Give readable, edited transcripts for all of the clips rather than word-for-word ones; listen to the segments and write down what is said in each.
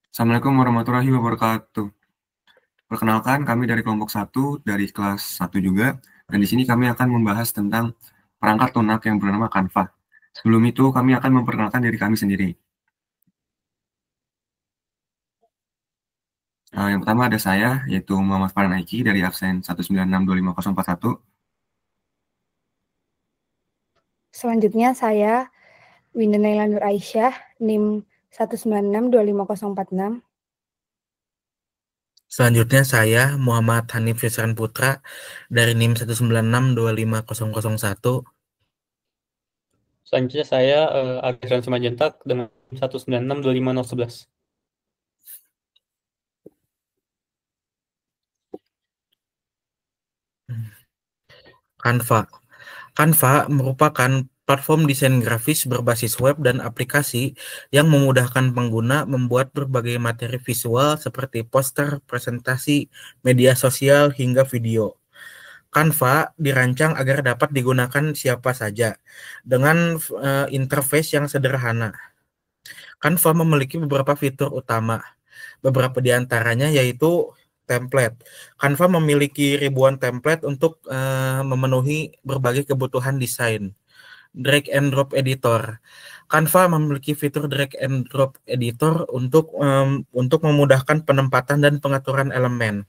Assalamualaikum warahmatullahi wabarakatuh. Perkenalkan, kami dari kelompok 1, dari kelas 1 juga, dan di sini kami akan membahas tentang perangkat lunak yang bernama Canva. Sebelum itu, kami akan memperkenalkan diri kami sendiri. Yang pertama ada saya, yaitu Muhammad Farhan Aiki dari absen 1962501. Selanjutnya saya Winda Naila Nur Aisyah, NIM 196254046. Selanjutnya saya Muhammad Hanif Yusran Putra dari NIM 1962501. Selanjutnya saya Agran Simanjuntak dengan 1962511. Canva. Canva merupakan platform desain grafis berbasis web dan aplikasi yang memudahkan pengguna membuat berbagai materi visual seperti poster, presentasi, media sosial, hingga video. Canva dirancang agar dapat digunakan siapa saja dengan interface yang sederhana. Canva memiliki beberapa fitur utama. Beberapa di antaranya yaitu template. Canva memiliki ribuan template untuk memenuhi berbagai kebutuhan desain. Drag and drop editor. Canva memiliki fitur drag and drop editor untuk memudahkan penempatan dan pengaturan elemen.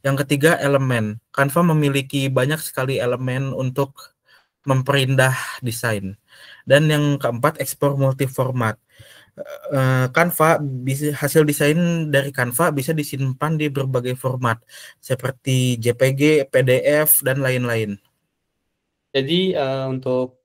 Yang ketiga, elemen. Canva memiliki banyak sekali elemen untuk memperindah desain. Dan yang keempat, ekspor multiformat. Canva hasil desain dari Canva bisa disimpan di berbagai format seperti JPG, PDF, dan lain-lain. Jadi untuk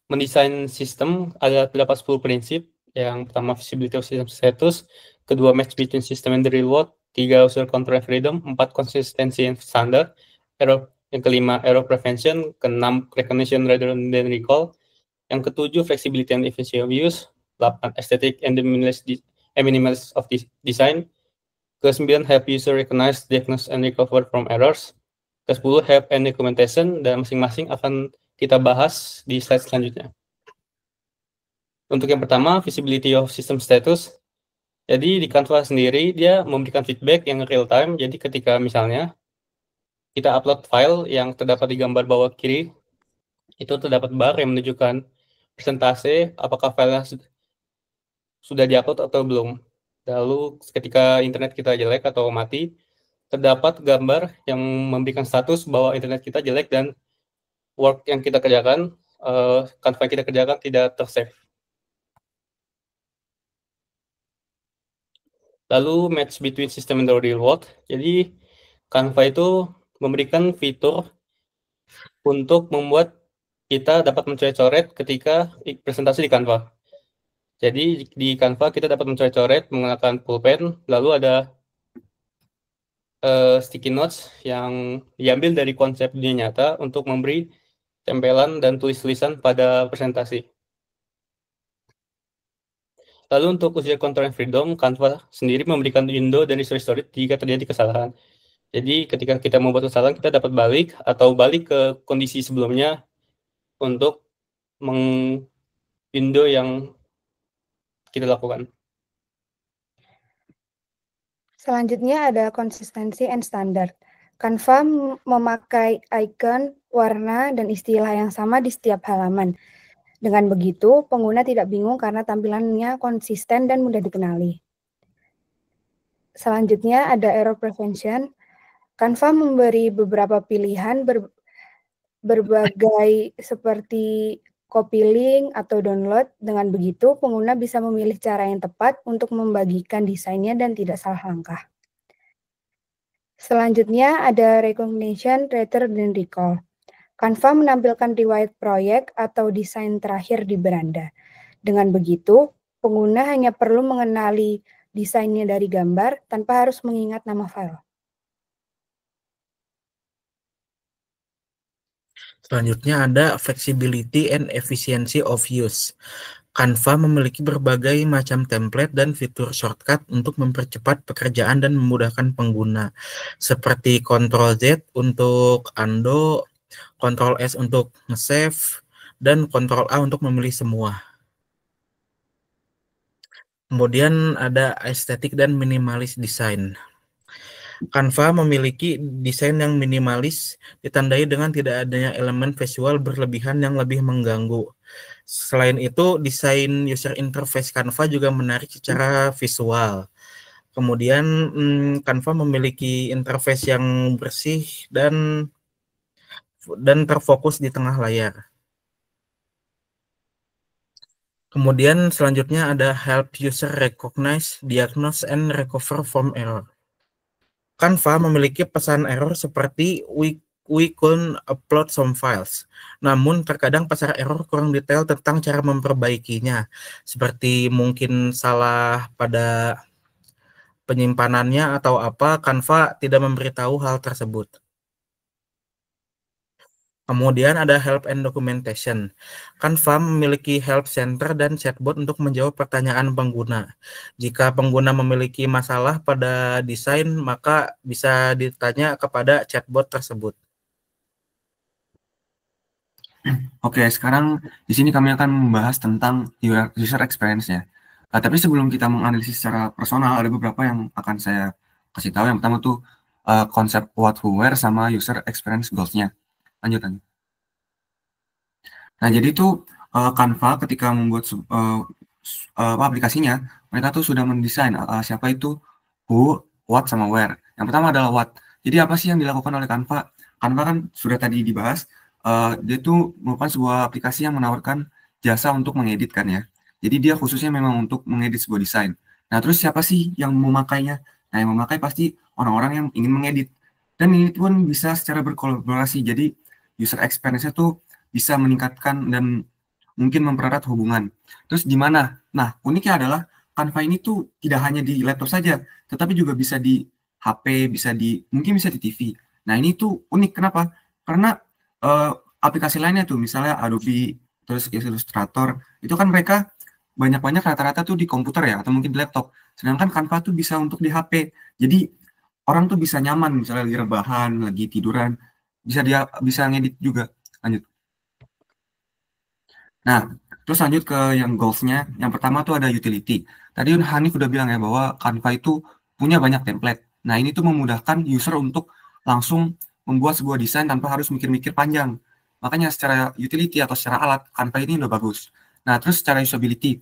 mendesain sistem ada terdapat 10 prinsip. Yang pertama visibility of system status, kedua match between system and the real world, 3 user control and freedom, 4 konsistensi and standard, yang kelima error prevention, keenam recognition rather than recall, yang ketujuh flexibility and efficiency of use, 8 aesthetic and the minimalist of design, ke-9 help user recognize, diagnose, and recover from errors, ke-10 help and documentation, dan masing-masing akan kita bahas di slide selanjutnya. Untuk yang pertama, visibility of system status. Jadi di Canva sendiri, dia memberikan feedback yang real time. Jadi ketika misalnya kita upload file yang terdapat di gambar bawah kiri, itu terdapat bar yang menunjukkan persentase apakah filenya sudah diupload atau belum. Lalu ketika internet kita jelek atau mati, terdapat gambar yang memberikan status bahwa internet kita jelek dan work yang kita kerjakan, Canva yang kita kerjakan tidak tersave. Lalu match between system and the real world. Jadi Canva itu memberikan fitur untuk membuat kita dapat mencoret-coret ketika presentasi di Canva. Jadi di Canva kita dapat mencoret-coret menggunakan pulpen, lalu ada sticky notes yang diambil dari konsep dunia nyata untuk memberi tempelan dan tulis-tulisan pada presentasi. Lalu untuk user control and freedom, Canva sendiri memberikan window dan restore jika terjadi kesalahan. Jadi ketika kita membuat kesalahan, kita dapat balik atau balik ke kondisi sebelumnya untuk window yang kita lakukan. Selanjutnya ada konsistensi and standard. Canva memakai icon, warna, dan istilah yang sama di setiap halaman. Dengan begitu, pengguna tidak bingung karena tampilannya konsisten dan mudah dikenali. Selanjutnya ada error prevention. Canva memberi beberapa pilihan berbagai seperti copy link atau download. Dengan begitu, pengguna bisa memilih cara yang tepat untuk membagikan desainnya dan tidak salah langkah. Selanjutnya ada recognition rather than recall. Canva menampilkan riwayat proyek atau desain terakhir di beranda. Dengan begitu, pengguna hanya perlu mengenali desainnya dari gambar tanpa harus mengingat nama file. Selanjutnya ada flexibility and efficiency of use. Canva memiliki berbagai macam template dan fitur shortcut untuk mempercepat pekerjaan dan memudahkan pengguna, seperti Ctrl Z untuk undo, Ctrl S untuk nge-save, dan Ctrl A untuk memilih semua. Kemudian ada estetik dan minimalis desain. Canva memiliki desain yang minimalis, ditandai dengan tidak adanya elemen visual berlebihan yang lebih mengganggu. Selain itu, desain user interface Canva juga menarik secara visual. Kemudian, Canva memiliki interface yang bersih dan terfokus di tengah layar. Kemudian selanjutnya ada help user recognize, diagnose, and recover from error. Canva memiliki pesan error seperti we couldn't upload some files. Namun terkadang pesan error kurang detail tentang cara memperbaikinya, seperti mungkin salah pada penyimpanannya atau apa. Canva tidak memberitahu hal tersebut. Kemudian ada help and documentation. Canva memiliki help center dan chatbot untuk menjawab pertanyaan pengguna. Jika pengguna memiliki masalah pada desain, maka bisa ditanya kepada chatbot tersebut. Oke, sekarang di sini kami akan membahas tentang user experience-nya. Tapi sebelum kita menganalisis secara personal, ada beberapa yang akan saya kasih tahu. Yang pertama tuh konsep what, who, where, sama user experience goals-nya. Lanjut. Nah, jadi tuh Canva ketika membuat aplikasinya, mereka tuh sudah mendesain siapa itu who, what, sama where. Yang pertama adalah what. Jadi apa sih yang dilakukan oleh Canva? Canva kan sudah tadi dibahas, dia tuh merupakan sebuah aplikasi yang menawarkan jasa untuk mengedit kan ya. Jadi dia khususnya memang untuk mengedit sebuah desain. Nah, terus siapa sih yang memakainya? Nah, yang memakai pasti orang-orang yang ingin mengedit. Dan ini pun bisa secara berkolaborasi. Jadi user experience-nya tuh bisa meningkatkan dan mungkin mempererat hubungan. Terus di mana? Nah, uniknya adalah Canva ini tuh tidak hanya di laptop saja, tetapi juga bisa di HP, mungkin bisa di TV. Nah, ini tuh unik. Kenapa? Karena aplikasi lainnya tuh, misalnya Adobe, terus Illustrator, itu kan mereka banyak-banyak rata-rata tuh di komputer ya, atau mungkin di laptop. Sedangkan Canva tuh bisa untuk di HP. Jadi orang tuh bisa nyaman, misalnya lagi rebahan, lagi tiduran, bisa ngedit juga. Lanjut. Nah, terus lanjut ke yang goals-nya. Yang pertama tuh ada utility. Tadi Hanif udah bilang ya bahwa Canva itu punya banyak template. Nah, ini tuh memudahkan user untuk langsung membuat sebuah desain tanpa harus mikir-mikir panjang. Makanya secara utility atau secara alat, Canva ini udah bagus. Nah, terus secara usability.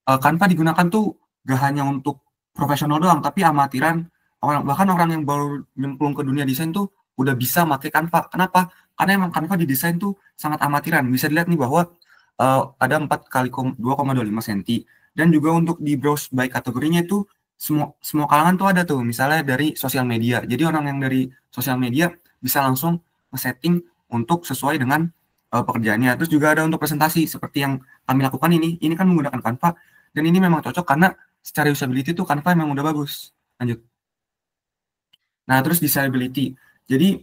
Canva digunakan tuh gak hanya untuk profesional doang, tapi amatiran. Bahkan orang yang baru nyemplung ke dunia desain tuh udah bisa pakai Canva. Kenapa? Karena emang Canva didesain tuh sangat amatiran. Bisa dilihat nih bahwa ada 4 kali 2,25 cm. Dan juga untuk di browse by kategorinya itu semua kalangan tuh ada tuh. Misalnya dari sosial media. Jadi orang yang dari sosial media bisa langsung setting untuk sesuai dengan pekerjaannya. Terus juga ada untuk presentasi seperti yang kami lakukan ini. Ini kan menggunakan Canva. Dan ini memang cocok karena secara usability tuh Canva memang udah bagus. Lanjut. Nah, terus disability. Jadi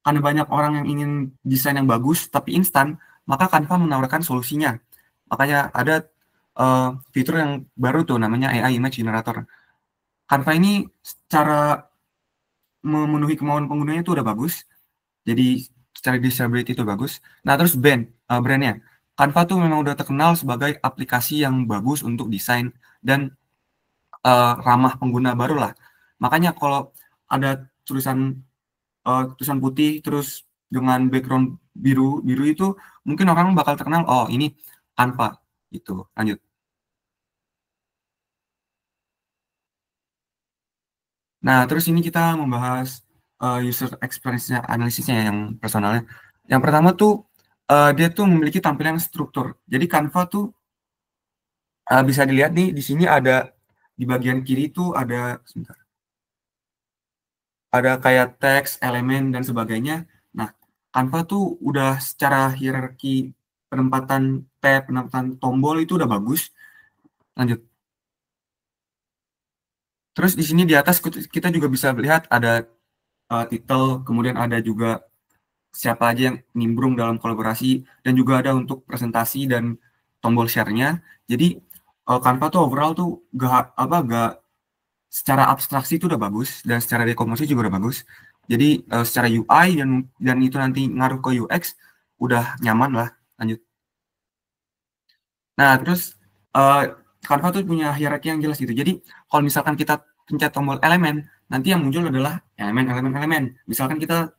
karena banyak orang yang ingin desain yang bagus tapi instan, maka Canva menawarkan solusinya. Makanya ada fitur yang baru tuh namanya AI Image Generator. Canva ini secara memenuhi kemauan penggunanya itu udah bagus. Jadi secara disability itu bagus. Nah, terus brandnya. Canva tuh memang udah terkenal sebagai aplikasi yang bagus untuk desain dan ramah pengguna baru lah. Makanya kalau ada tulisan putih terus dengan background biru itu mungkin orang bakal terkenal, oh ini Canva gitu. Lanjut. Nah, terus ini kita membahas user experience-nya, analisisnya yang personalnya. Yang pertama tuh dia tuh memiliki tampilan struktur. Jadi Canva tuh bisa dilihat nih di sini ada di bagian kiri itu ada kayak teks, elemen dan sebagainya. Nah, Canva tuh udah secara hierarki penempatan tab, penempatan tombol itu udah bagus. Lanjut. Terus di sini di atas kita juga bisa lihat ada title, kemudian ada juga siapa aja yang nimbrung dalam kolaborasi, dan juga ada untuk presentasi dan tombol share-nya. Jadi Canva tuh overall tuh gak secara abstraksi itu udah bagus, dan secara dekomposisi juga udah bagus. Jadi secara UI dan itu nanti ngaruh ke UX udah nyaman lah. Lanjut. Nah, terus Canva tuh punya hierarki yang jelas gitu. Jadi kalau misalkan kita pencet tombol elemen, nanti yang muncul adalah elemen. Misalkan kita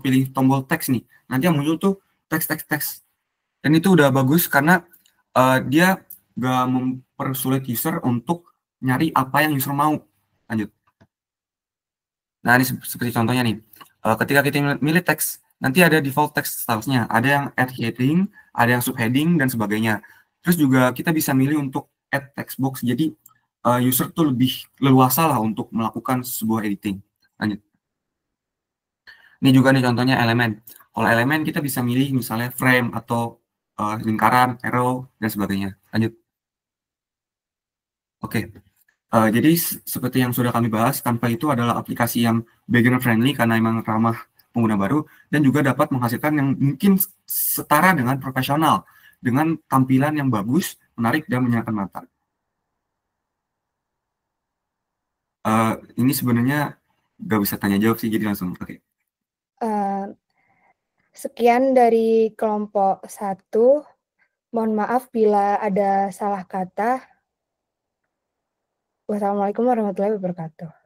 pilih tombol teks nih, nanti yang muncul tuh teks. Dan itu udah bagus karena dia gak mempersulit user untuk nyari apa yang user mau. Lanjut. Nah, ini seperti contohnya nih. Ketika kita milih teks, nanti ada default text stylesnya. Ada yang add heading, ada yang subheading, dan sebagainya. Terus juga kita bisa milih untuk add text box. Jadi, user tuh lebih leluasa lah untuk melakukan sebuah editing. Lanjut. Ini juga nih contohnya elemen. Kalau elemen kita bisa milih misalnya frame atau lingkaran, arrow, dan sebagainya. Lanjut. Oke. Jadi seperti yang sudah kami bahas, Canva itu adalah aplikasi yang beginner friendly karena memang ramah pengguna baru dan juga dapat menghasilkan yang mungkin setara dengan profesional dengan tampilan yang bagus, menarik dan menyenangkan mata. Ini sebenarnya gak bisa tanya jawab sih, jadi langsung oke. Sekian dari kelompok 1. Mohon maaf bila ada salah kata. Wassalamualaikum warahmatullahi wabarakatuh.